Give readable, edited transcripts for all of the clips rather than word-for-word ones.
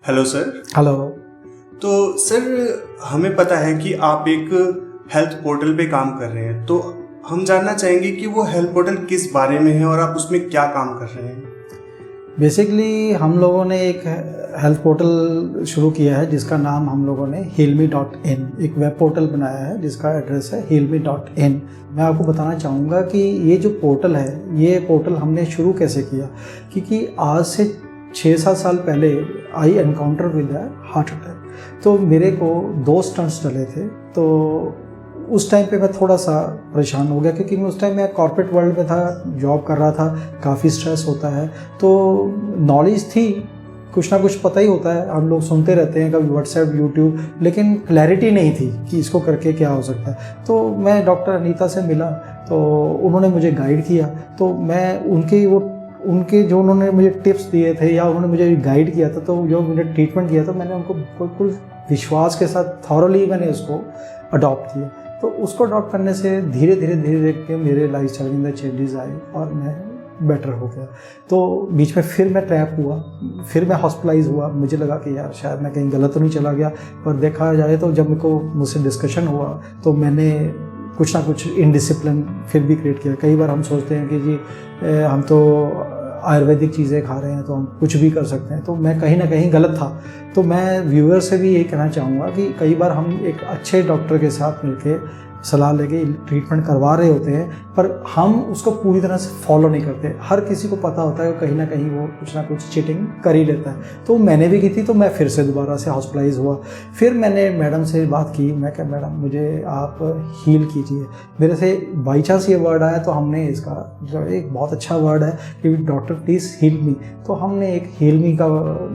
Hello sir. Hello. तो sir, हमें पता है कि आप एक हेल्थ पोर्टल पे काम कर रहे हैं, तो हम जानना चाहेंगे कि वो हेल्थ पोर्टल किस बारे में है और आप उसमें क्या काम कर रहे हैं। बेसिकली हम लोगों ने एक हेल्थ पोर्टल शुरू किया है जिसका नाम हम लोगों ने healme.in, एक वेब पोर्टल बनाया है जिसका एड्रेस है healme.in। मैं आपको बताना चाहूँगा कि ये जो पोर्टल है, ये पोर्टल हमने शुरू कैसे किया, क्योंकि आज से 6-7 साल पहले आई एनकाउंटर विद हार्ट अटैक। तो मेरे को 2 स्टंट्स डले थे। तो उस टाइम पे मैं थोड़ा सा परेशान हो गया, क्योंकि उस टाइम मैं कॉर्पोरेट वर्ल्ड में था, जॉब कर रहा था, काफ़ी स्ट्रेस होता है। तो नॉलेज थी, कुछ ना कुछ पता ही होता है, हम लोग सुनते रहते हैं कभी व्हाट्सएप, यूट्यूब, लेकिन क्लैरिटी नहीं थी कि इसको करके क्या हो सकता है। तो मैं डॉक्टर अनीता से मिला, तो उन्होंने मुझे गाइड किया। तो मैं उनके जो उन्होंने मुझे टिप्स दिए थे या उन्होंने मुझे गाइड किया था, तो जो मुझे ट्रीटमेंट किया था, मैंने उनको बिल्कुल विश्वास के साथ थॉरली मैंने उसको अडॉप्ट किया। तो उसको अडॉप्ट करने से धीरे धीरे के मेरे लाइफ स्टाइल के अंदर चेंजेस आए और मैं बेटर हो गया। तो बीच में फिर मैं ट्रैप हुआ, फिर मैं हॉस्पिटलाइज हुआ। मुझे लगा कि यार शायद मैं कहीं गलत तो नहीं चला गया, पर देखा जाए तो जब मुझसे डिस्कशन हुआ तो मैंने कुछ ना कुछ इनडिसिप्लिन फिर भी क्रिएट किया। कई बार हम सोचते हैं कि जी हम तो आयुर्वेदिक चीज़ें खा रहे हैं तो हम कुछ भी कर सकते हैं, तो मैं कहीं ना कहीं गलत था। तो मैं व्यूअर से भी यही कहना चाहूँगा कि कई बार हम एक अच्छे डॉक्टर के साथ मिलके सलाह लेके ट्रीटमेंट करवा रहे होते हैं, पर हम उसको पूरी तरह से फॉलो नहीं करते। हर किसी को पता होता है कि कहीं ना कहीं वो कुछ ना कुछ चीटिंग कर ही लेता है। तो मैंने भी की थी, तो मैं फिर से दोबारा से हॉस्पिटलाइज हुआ। फिर मैंने मैडम से बात की, मैं कहा मैडम मुझे आप हील कीजिए। मेरे से बाई चांस ये वर्ड आया, तो हमने इसका जो एक बहुत अच्छा वर्ड है कि डॉक्टर प्लीज़ हील मी, तो हमने एक हील मी का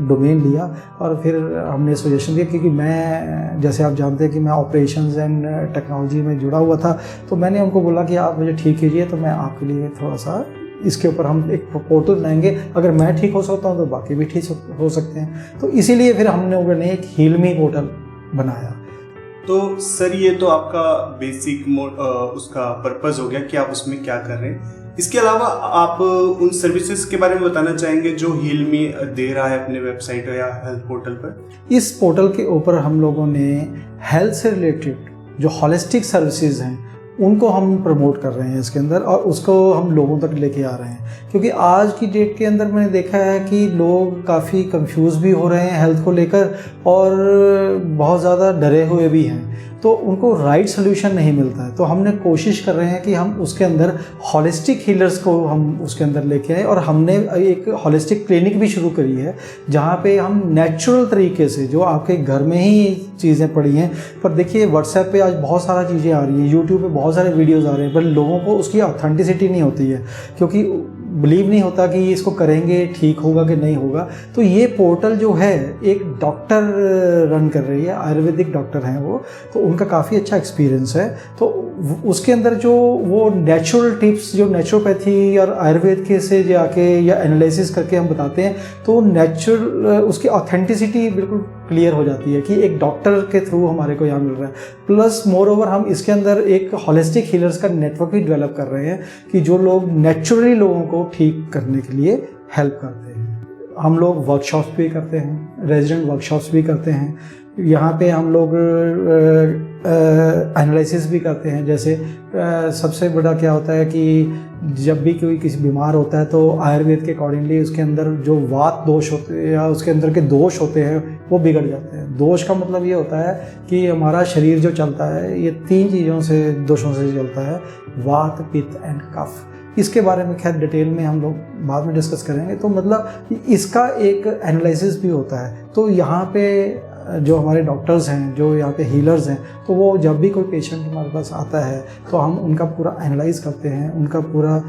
डोमेन लिया और फिर हमने सजेशन दिया। क्योंकि मैं, जैसे आप जानते हैं कि मैं ऑपरेशंस एंड टेक्नोलॉजी में जुड़ा हुआ था, तो मैंने उनको बोला कि आप मुझे ठीक कीजिए, तो मैं आपके लिए थोड़ा सा इसके ऊपर हम एक पोर्टल बनाएंगे। अगर मैं ठीक हो सकता हूँ तो बाकी भी ठीक हो सकते हैं। तो इसीलिए फिर हमने एक हीलमी पोर्टल बनाया। तो सर, ये तो आपका बेसिक उसका पर्पस हो गया कि आप उसमें क्या कर रहे हैं। इसके अलावा आप उन सर्विसेज के बारे में बताना चाहेंगे जो हीलमी दे रहा है अपने वेबसाइट या हेल्थ पोर्टल पर। इस पोर्टल के ऊपर हम लोगों ने हेल्थ से रिलेटेड जो हॉलिस्टिक सर्विसेज हैं उनको हम प्रमोट कर रहे हैं इसके अंदर, और उसको हम लोगों तक लेके आ रहे हैं। क्योंकि आज की डेट के अंदर मैंने देखा है कि लोग काफ़ी कंफ्यूज भी हो रहे हैं हेल्थ को लेकर, और बहुत ज़्यादा डरे हुए भी हैं। तो उनको राइट सोल्यूशन नहीं मिलता है। तो हमने कोशिश कर रहे हैं कि हम उसके अंदर हॉलिस्टिक हीलर्स को हम उसके अंदर लेके आए, और हमने एक हॉलिस्टिक क्लिनिक भी शुरू करी है जहाँ पे हम नेचुरल तरीके से, जो आपके घर में ही चीज़ें पड़ी हैं। पर देखिए व्हाट्सएप पे आज बहुत सारा चीज़ें आ रही हैं, यूट्यूब पे बहुत सारे वीडियोज़ आ रहे हैं, पर लोगों को उसकी ऑथेंटिसिटी नहीं होती है, क्योंकि बिलीव नहीं होता कि इसको करेंगे ठीक होगा कि नहीं होगा। तो ये पोर्टल जो है एक डॉक्टर रन कर रही है, आयुर्वेदिक डॉक्टर हैं वो, तो उनका काफ़ी अच्छा एक्सपीरियंस है। तो उसके अंदर जो वो नेचुरल टिप्स जो नेचुरोपैथी और आयुर्वेद के से जाके या एनालिसिस करके हम बताते हैं, तो नेचुरल उसकी ऑथेंटिसिटी बिल्कुल क्लियर हो जाती है कि एक डॉक्टर के थ्रू हमारे को यहाँ मिल रहा है। प्लस मोर ओवर हम इसके अंदर एक हॉलिस्टिक हीलर्स का नेटवर्क भी डेवलप कर रहे हैं कि जो लोग नेचुरली लोगों को ठीक करने के लिए हेल्प करते हैं। हम लोग वर्कशॉप्स भी करते हैं, रेजिडेंट वर्कशॉप्स भी करते हैं। यहाँ पे हम लोग एनालिसिस भी करते हैं। जैसे सबसे बड़ा क्या होता है कि जब भी कोई किसी बीमार होता है, तो आयुर्वेद के अकॉर्डिंगली उसके अंदर जो वात दोष होते हैं या उसके अंदर के दोष होते हैं वो बिगड़ जाते हैं। दोष का मतलब ये होता है कि हमारा शरीर जो चलता है ये 3 चीज़ों से, दोषों से चलता है, वात, पित्त एंड कफ। इसके बारे में खैर डिटेल में हम लोग बाद में डिस्कस करेंगे। तो मतलब इसका एक एनालिसिस भी होता है। तो यहाँ पे जो हमारे डॉक्टर्स हैं, जो यहाँ पे हीलर्स हैं, तो वो जब भी कोई पेशेंट हमारे पास आता है तो हम उनका पूरा एनालाइज करते हैं, उनका पूरा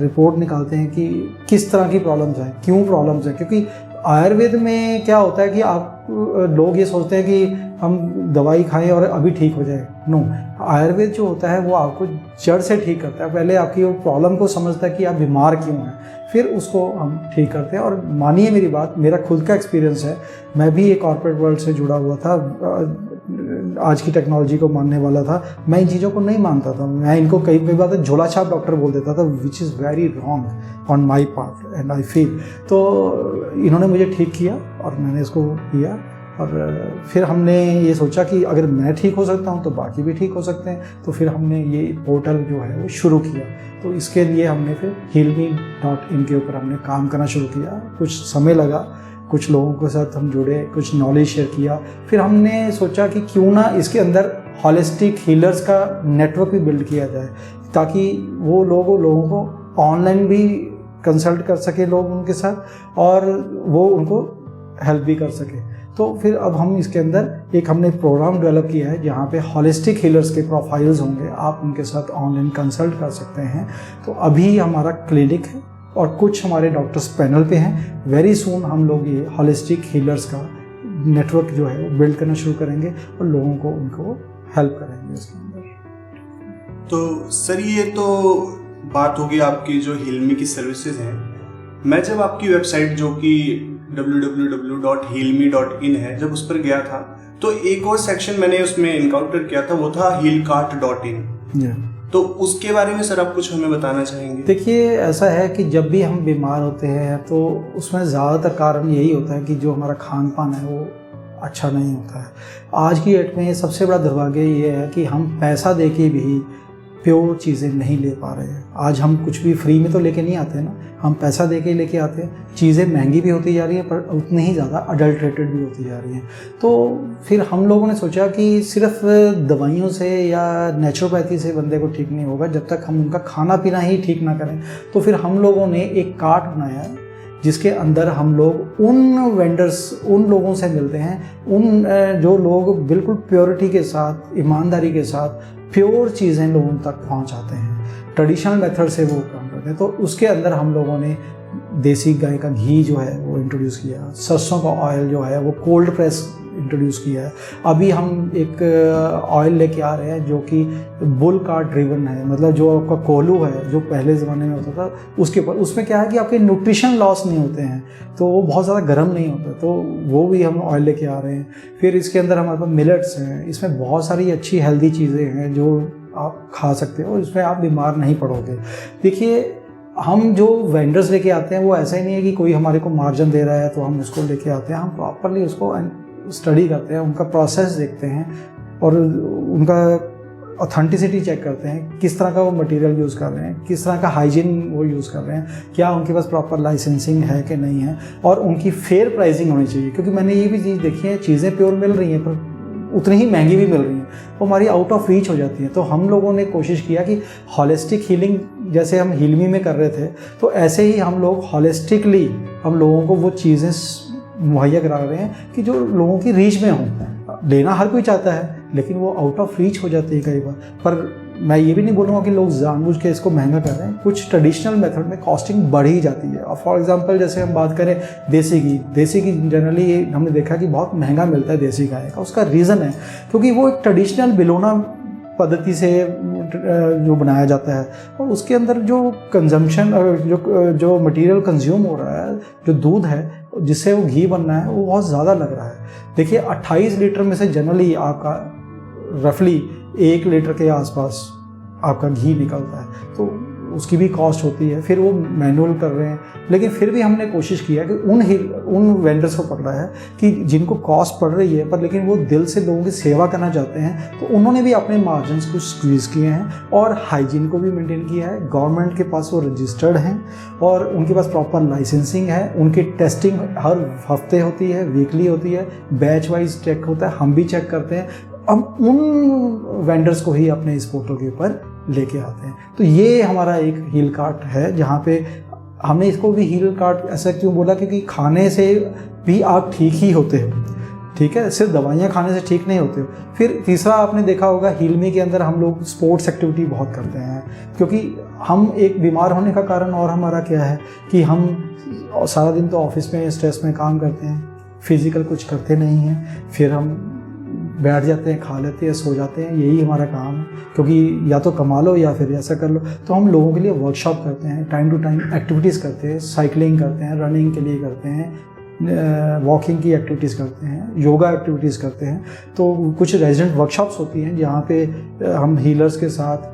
रिपोर्ट निकालते हैं कि किस तरह की प्रॉब्लम्स हैं, क्यों प्रॉब्लम्स हैं। क्योंकि आयुर्वेद में क्या होता है कि आप लोग ये सोचते हैं कि हम दवाई खाएं और अभी ठीक हो जाए, नो। आयुर्वेद जो होता है वो आपको जड़ से ठीक करता है। पहले आपकी प्रॉब्लम को समझता है कि आप बीमार क्यों हैं, फिर उसको हम ठीक करते हैं। और मानिए मेरी बात, मेरा खुद का एक्सपीरियंस है, मैं भी एक कॉर्पोरेट वर्ल्ड से जुड़ा हुआ था, आज की टेक्नोलॉजी को मानने वाला था। मैं इन चीज़ों को नहीं मानता था, मैं इनको कई बार झोला छाप डॉक्टर बोल देता था, which is very wrong on my part and I feel. तो इन्होंने मुझे ठीक किया और मैंने इसको किया, और फिर हमने ये सोचा कि अगर मैं ठीक हो सकता हूँ तो बाकी भी ठीक हो सकते हैं। तो फिर हमने ये पोर्टल जो है वो शुरू किया। तो इसके लिए हमने फिर healme.in के ऊपर हमने काम करना शुरू किया। कुछ समय लगा, कुछ लोगों के साथ हम जुड़े, कुछ नॉलेज शेयर किया। फिर हमने सोचा कि क्यों ना इसके अंदर हॉलिस्टिक हीलर्स का नेटवर्क भी बिल्ड किया जाए, ताकि वो लोगों को ऑनलाइन भी कंसल्ट कर सके लोग उनके साथ, और वो उनको हेल्प भी कर सके। तो फिर अब हम इसके अंदर एक हमने प्रोग्राम डेवलप किया है जहाँ पे हॉलिस्टिक हीलर्स के प्रोफाइल्स होंगे, आप उनके साथ ऑनलाइन कंसल्ट कर सकते हैं। तो अभी हमारा क्लिनिक है और कुछ हमारे डॉक्टर्स पैनल पे हैं। वेरी सून हम लोग ये हॉलिस्टिक हीलर्स का नेटवर्क जो है वो बिल्ड करना शुरू करेंगे और लोगों को उनको हेल्प करेंगे इसके अंदर। तो सर ये तो बात होगी आपकी जो हिलमी की सर्विसेज हैं। मैं जब आपकी वेबसाइट जो कि www.healme.in है, जब उस पर गया था तो एक और सेक्शन मैंने उसमें इनकाउंटर किया था, वो था healcart.in। तो उसके बारे में सर आप कुछ हमें बताना चाहेंगे? देखिए, ऐसा है कि जब भी हम बीमार होते हैं तो उसमें ज़्यादातर कारण यही होता है कि जो हमारा खान पान है वो अच्छा नहीं होता है। आज की डेट में सबसे बड़ा दुर्भाग्य ये है कि हम पैसा दे के भी प्योर चीज़ें नहीं ले पा रहे हैं। आज हम कुछ भी फ्री में तो लेके नहीं आते ना, हम पैसा दे के लेके आते हैं। चीज़ें महंगी भी होती जा रही हैं, पर उतनी ही ज़्यादा अडल्ट्रेटेड भी होती जा रही हैं। तो फिर हम लोगों ने सोचा कि सिर्फ दवाइयों से या नेचुरोपैथी से बंदे को ठीक नहीं होगा जब तक हम उनका खाना पीना ही ठीक ना करें। तो फिर हम लोगों ने एक कार्ट बनाया है जिसके अंदर हम लोग उन वेंडर्स, उन लोगों से मिलते हैं, उन जो लोग बिल्कुल प्योरिटी के साथ, ईमानदारी के साथ प्योर चीज़ें लोगों तक पहुंचाते हैं, ट्रेडिशनल मेथड से वो काम करते हैं। तो उसके अंदर हम लोगों ने देसी गाय का घी जो है वो इंट्रोड्यूस किया, सरसों का ऑयल जो है वो कोल्ड प्रेस इंट्रोड्यूस किया है। अभी हम एक ऑयल लेके आ रहे हैं जो कि बुल कार्ट ड्रिवन है, मतलब जो आपका कोल्हू है जो पहले ज़माने में होता था उसके ऊपर, उसमें क्या है कि आपके न्यूट्रिशन लॉस नहीं होते हैं, तो वो बहुत ज़्यादा गर्म नहीं होता, तो वो भी हम ऑयल लेके आ रहे हैं। फिर इसके अंदर हमारे पास मिलेट्स हैं, इसमें बहुत सारी अच्छी हेल्दी चीज़ें हैं जो आप खा सकते हो और इसमें आप बीमार नहीं पड़ोगे। देखिए, हम जो वेंडर्स लेके आते हैं वो ऐसा ही नहीं है कि कोई हमारे को मार्जिन दे रहा है तो हम उसको लेके आते हैं। हम प्रॉपरली उसको स्टडी करते हैं, उनका प्रोसेस देखते हैं और उनका ऑथेंटिसिटी चेक करते हैं, किस तरह का वो मटेरियल यूज़ कर रहे हैं, किस तरह का हाइजीन वो यूज़ कर रहे हैं, क्या उनके पास प्रॉपर लाइसेंसिंग है कि नहीं है, और उनकी फेयर प्राइसिंग होनी चाहिए। क्योंकि मैंने ये भी चीज़ देखी है, चीज़ें प्योर मिल रही हैं पर उतनी ही महंगी भी मिल रही हैं, वो हमारी आउट ऑफ रीच हो जाती हैं। तो हम लोगों ने कोशिश किया कि हॉलिस्टिक हीलिंग जैसे हम हिलमी में कर रहे थे, तो ऐसे ही हम लोग हॉलिस्टिकली हम लोगों को वो चीज़ें मुहैया करा रहे हैं कि जो लोगों की रीच में हों। लेना हर कोई चाहता है लेकिन वो आउट ऑफ रीच हो जाती है कई बार। पर मैं ये भी नहीं बोलूँगा कि लोग जानबूझ के इसको महंगा कर रहे हैं, कुछ ट्रेडिशनल मेथड में कॉस्टिंग बढ़ ही जाती है। और फॉर एग्जांपल जैसे हम बात करें देसी घी जनरली हमने देखा कि बहुत महंगा मिलता है देसी गाय का। उसका रीज़न है क्योंकि वो एक ट्रेडिशनल बिलोना पद्धति से जो बनाया जाता है और उसके अंदर जो कंजम्पशन जो मटेरियल कंज्यूम हो रहा है, जो दूध है जिससे वो घी बनना है, वो बहुत ज़्यादा लग रहा है। देखिए 28 लीटर में से जनरली आपका रफली 1 लीटर के आसपास आपका घी निकलता है, तो उसकी भी कॉस्ट होती है। फिर वो मैनुअल कर रहे हैं, लेकिन फिर भी हमने कोशिश किया कि उन वेंडर्स को पकड़ा है कि जिनको कॉस्ट पड़ रही है पर लेकिन वो दिल से लोगों की सेवा करना चाहते हैं, तो उन्होंने भी अपने मार्जिन्स को स्क्वीज़ किए हैं और हाइजीन को भी मेंटेन किया है। गवर्नमेंट के पास वो रजिस्टर्ड हैं और उनके पास प्रॉपर लाइसेंसिंग है। उनकी टेस्टिंग हर हफ्ते होती है, वीकली होती है, बैच वाइज चेक होता है, हम भी चेक करते हैं। हम उन वेंडर्स को ही अपने इस पोर्टल के ऊपर लेके आते हैं। तो ये हमारा एक हील कार्ट है जहाँ पे हमने इसको भी हील कार्ट ऐसा क्यों बोला, क्योंकि खाने से भी आप ठीक ही होते हो, ठीक है, सिर्फ दवाइयाँ खाने से ठीक नहीं होते हो। फिर तीसरा आपने देखा होगा हिलमी के अंदर हम लोग स्पोर्ट्स एक्टिविटी बहुत करते हैं, क्योंकि हम एक बीमार होने का कारण और हमारा क्या है कि हम सारा दिन तो ऑफिस में स्ट्रेस में काम करते हैं, फिजिकल कुछ करते नहीं हैं, फिर हम बैठ जाते हैं, खा लेते हैं, सो जाते हैं, यही हमारा काम है, क्योंकि या तो कमा लो या फिर ऐसा कर लो। तो हम लोगों के लिए वर्कशॉप करते हैं, टाइम टू टाइम एक्टिविटीज़ करते हैं, साइकिलिंग करते हैं, रनिंग के लिए करते हैं, वॉकिंग की एक्टिविटीज़ करते हैं, योगा एक्टिविटीज़ करते हैं। तो कुछ रेजिडेंट वर्कशॉप्स होती हैं जहाँ पे हम हीलर्स के साथ,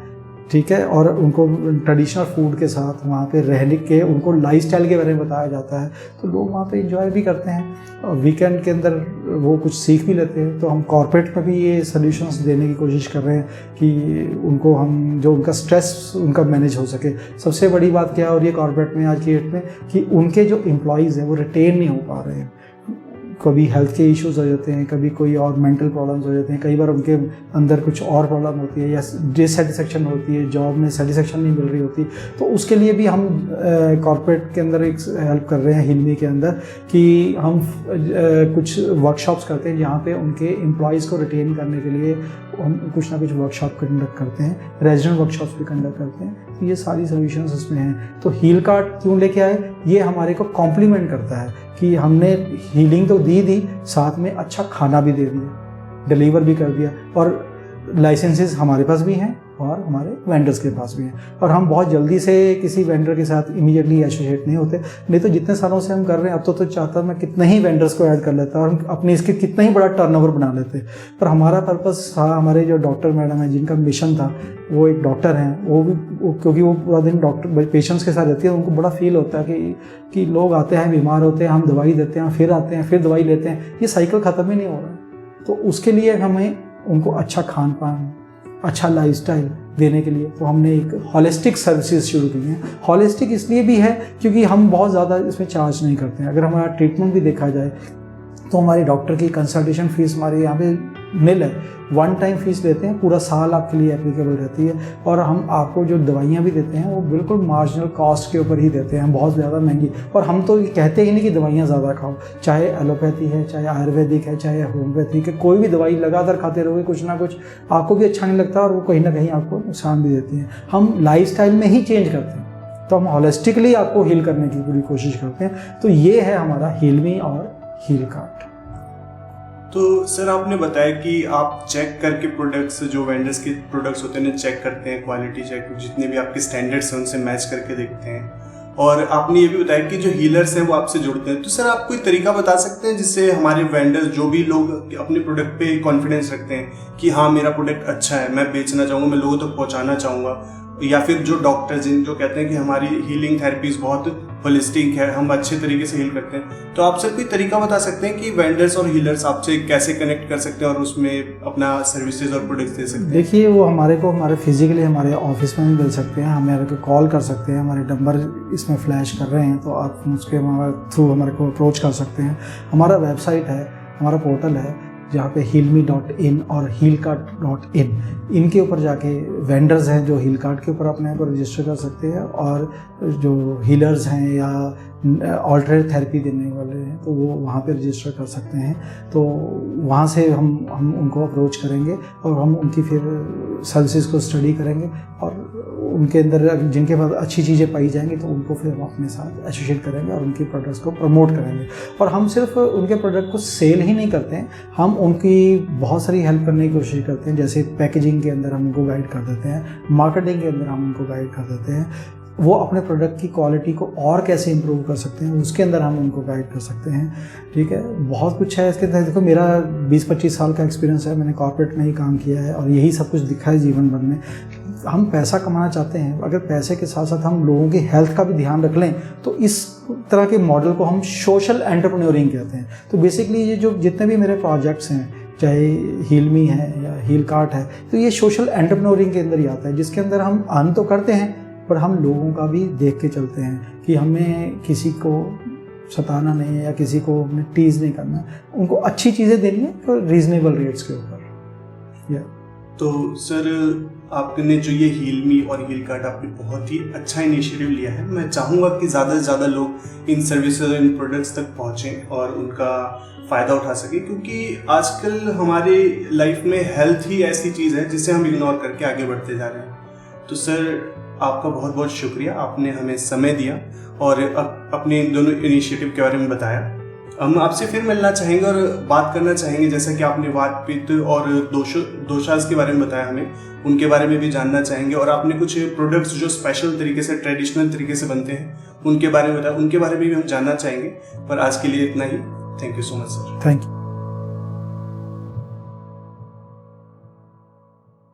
ठीक है, और उनको ट्रेडिशनल फूड के साथ वहाँ पे रहने के, उनको लाइफस्टाइल के बारे में बताया जाता है। तो लोग वहाँ पे एंजॉय भी करते हैं और वीकेंड के अंदर वो कुछ सीख भी लेते हैं। तो हम कॉर्पोरेट में भी ये सॉल्यूशंस देने की कोशिश कर रहे हैं कि उनको हम जो उनका स्ट्रेस उनका मैनेज हो सके। सबसे बड़ी बात क्या हो रही है कॉर्पोरेट में आज की डेट में, कि उनके जो एम्प्लॉयज़ हैं वो रिटेन नहीं हो पा रहे हैं। कभी हेल्थ के इश्यूज़ हो जाते हैं, कभी कोई और मेंटल प्रॉब्लम्स हो जाते हैं, कई बार उनके अंदर कुछ और प्रॉब्लम होती है या डिससेटिस्फेक्शन होती है, जॉब में सेटिस्फेक्शन नहीं मिल रही होती। तो उसके लिए भी हम कॉर्पोरेट के अंदर एक हेल्प कर रहे हैं हीलमी के अंदर, कि हम कुछ वर्कशॉप्स करते हैं जहाँ पे उनके एम्प्लॉयज़ को रिटेन करने के लिए हम कुछ ना कुछ वर्कशॉप कंडक्ट करते हैं, रेजिडेंट वर्कशॉप्स भी कंडक्ट करते हैं। तो ये सारी सोल्यूशंस इसमें हैं। तो हील कार्ड क्यों लेके आए, ये हमारे को कॉम्प्लीमेंट करता है कि हमने हीलिंग तो दी, साथ में अच्छा खाना भी दे दिया, डिलीवर भी कर दिया, और लाइसेंसेस हमारे पास भी हैं और हमारे वेंडर्स के पास भी हैं। और हम बहुत जल्दी से किसी वेंडर के साथ इमीडिएटली एसोसिएट नहीं होते, नहीं तो जितने सालों से हम कर रहे हैं अब तो चाहता मैं कितना ही वेंडर्स को ऐड कर लेता और हम अपनी इसके कितना ही बड़ा टर्नओवर बना लेते। पर हमारा पर्पस था, हमारे जो डॉक्टर मैडम है जिनका मिशन था, वो एक डॉक्टर हैं, वो भी क्योंकि वो पूरा दिन डॉक्टर पेशेंट्स के साथ रहती है, उनको बड़ा फील होता है कि लोग आते हैं, बीमार होते हैं, हम दवाई देते हैं, फिर आते हैं, फिर दवाई लेते हैं, ये साइकिल ख़त्म ही नहीं हो रहा है। तो उसके लिए हमें उनको अच्छा खान पान, अच्छा लाइफस्टाइल देने के लिए तो हमने एक हॉलिस्टिक सर्विसेज शुरू की हैं। हॉलिस्टिक इसलिए भी है क्योंकि हम बहुत ज़्यादा इसमें चार्ज नहीं करते हैं। अगर हमारा ट्रीटमेंट भी देखा जाए तो हमारी डॉक्टर की कंसल्टेशन फ़ीस हमारे यहाँ पे निल है, 1 टाइम फ़ीस लेते हैं, पूरा साल आपके लिए एप्लीकेबल रहती है। और हम आपको जो दवाइयाँ भी देते हैं वो बिल्कुल मार्जिनल कॉस्ट के ऊपर ही देते हैं, बहुत ज़्यादा महंगी। और हम तो ये कहते ही नहीं कि दवाइयाँ ज़्यादा खाओ, चाहे एलोपैथी है, चाहे आयुर्वेदिक है, चाहे होम्योपैथिक है, कोई भी दवाई लगातार खाते रहोगे कुछ ना कुछ आपको भी अच्छा नहीं लगता और वो कहीं ना कहीं आपको नुकसान भी देती हैं। हम लाइफस्टाइल में ही चेंज करते हैं, तो हम होलिस्टिकली आपको हील करने की पूरी कोशिश करते हैं। तो ये है हमारा हीलमी और हील कार्ड। तो सर आपने बताया कि आप चेक करके प्रोडक्ट्स, जो वेंडर्स के प्रोडक्ट्स होते हैं चेक करते हैं, क्वालिटी चेक, जितने भी आपके स्टैंडर्ड्स हैं उनसे मैच करके देखते हैं। और आपने ये भी बताया कि जो हीलर्स हैं वो आपसे जुड़ते हैं। तो सर आप कोई तरीका बता सकते हैं जिससे हमारे वेंडर्स, जो भी लोग अपने प्रोडक्ट पे कॉन्फिडेंस रखते हैं कि हाँ मेरा प्रोडक्ट अच्छा है, मैं बेचना चाहूँगा, मैं लोगों तक पहुँचाना चाहूँगा, या फिर जो डॉक्टर्स जो कहते हैं कि हमारी हीलिंग थेरेपीज बहुत होलिस्टिक है, हम अच्छे तरीके से हील करते हैं, तो आप सर कोई तरीका बता सकते हैं कि वेंडर्स और हीलर्स आपसे कैसे कनेक्ट कर सकते हैं और उसमें अपना सर्विसेज और प्रोडक्ट्स दे सकते हैं? देखिए, वो हमारे फिजिकली हमारे ऑफिस में भी मिल सकते हैं, हमें को कॉल कर सकते हैं, हमारे नंबर इसमें फ्लैश कर रहे हैं, तो आप उसके थ्रू हमारे को अप्रोच कर सकते हैं। हमारा वेबसाइट है, हमारा पोर्टल है जहाँ पे healme.in और healcard.in, इनके ऊपर जाके वेंडर्स हैं जो हील कार्ड के ऊपर अपने को रजिस्टर कर सकते हैं, और जो हीलर्स हैं या ऑल्टरनेट थेरेपी देने वाले हैं तो वो वहाँ पे रजिस्टर कर सकते हैं। तो वहाँ से हम उनको अप्रोच करेंगे और हम उनकी फिर सर्विसेज को स्टडी करेंगे, और उनके अंदर जिनके पास अच्छी चीज़ें पाई जाएंगी तो उनको फिर हम अपने साथ एसोसिएट करेंगे और उनकी प्रोडक्ट्स को प्रमोट करेंगे। और हम सिर्फ उनके प्रोडक्ट को सेल ही नहीं करते हैं, हम उनकी बहुत सारी हेल्प करने की कोशिश करते हैं। जैसे पैकेजिंग के अंदर हम उनको गाइड कर देते हैं, मार्केटिंग के अंदर हम उनको गाइड कर देते हैं, वो अपने प्रोडक्ट की क्वालिटी को और कैसे इंप्रूव कर सकते हैं उसके अंदर हम उनको गाइड कर सकते हैं। ठीक है, बहुत कुछ है इसके अंदर। देखो, मेरा 20-25 साल का एक्सपीरियंस है, मैंने कॉर्पोरेट में ही काम किया है और यही सब कुछ दिखा है जीवन भर में। हम पैसा कमाना चाहते हैं, अगर पैसे के साथ साथ हम लोगों की हेल्थ का भी ध्यान रख लें तो इस तरह के मॉडल को हम सोशल एंटरप्रेन्योरिंग कहते हैं। तो बेसिकली ये जो जितने भी मेरे प्रोजेक्ट्स हैं, चाहे हीलमी है या हील कार्ड है, तो ये सोशल एंटरप्रेन्योरिंग के अंदर ही आता है, जिसके अंदर हम अर्न तो करते हैं पर हम लोगों का भी देख के चलते हैं कि हमें किसी को सताना नहीं है या किसी को हमें टीज़ नहीं करना, उनको अच्छी चीज़ें देनी है तो रीजनेबल रेट्स के ऊपर। तो सर आपने जो ये हीलमी और हील कार्ड आपने बहुत ही अच्छा इनिशिएटिव लिया है। मैं चाहूँगा कि ज़्यादा से ज़्यादा लोग इन सर्विसेज और इन प्रोडक्ट्स तक पहुँचें और उनका फ़ायदा उठा सकें, क्योंकि आजकल हमारे लाइफ में हेल्थ ही ऐसी चीज़ है जिसे हम इग्नोर करके आगे बढ़ते जा रहे हैं। तो सर आपका बहुत बहुत शुक्रिया, आपने हमें समय दिया और अपने दोनों इनिशिएटिव के बारे में बताया। हम आपसे फिर मिलना चाहेंगे और बात करना चाहेंगे, जैसा कि आपने वात पित्त और दोषाज के बारे में बताया हमें, उनके बारे में भी जानना चाहेंगे। और आपने कुछ प्रोडक्ट्स जो स्पेशल तरीके से, ट्रेडिशनल तरीके से बनते हैं, उनके बारे में बताया, उनके बारे में भी हम जानना चाहेंगे। पर आज के लिए इतना ही। Thank you so much sir. Thank you.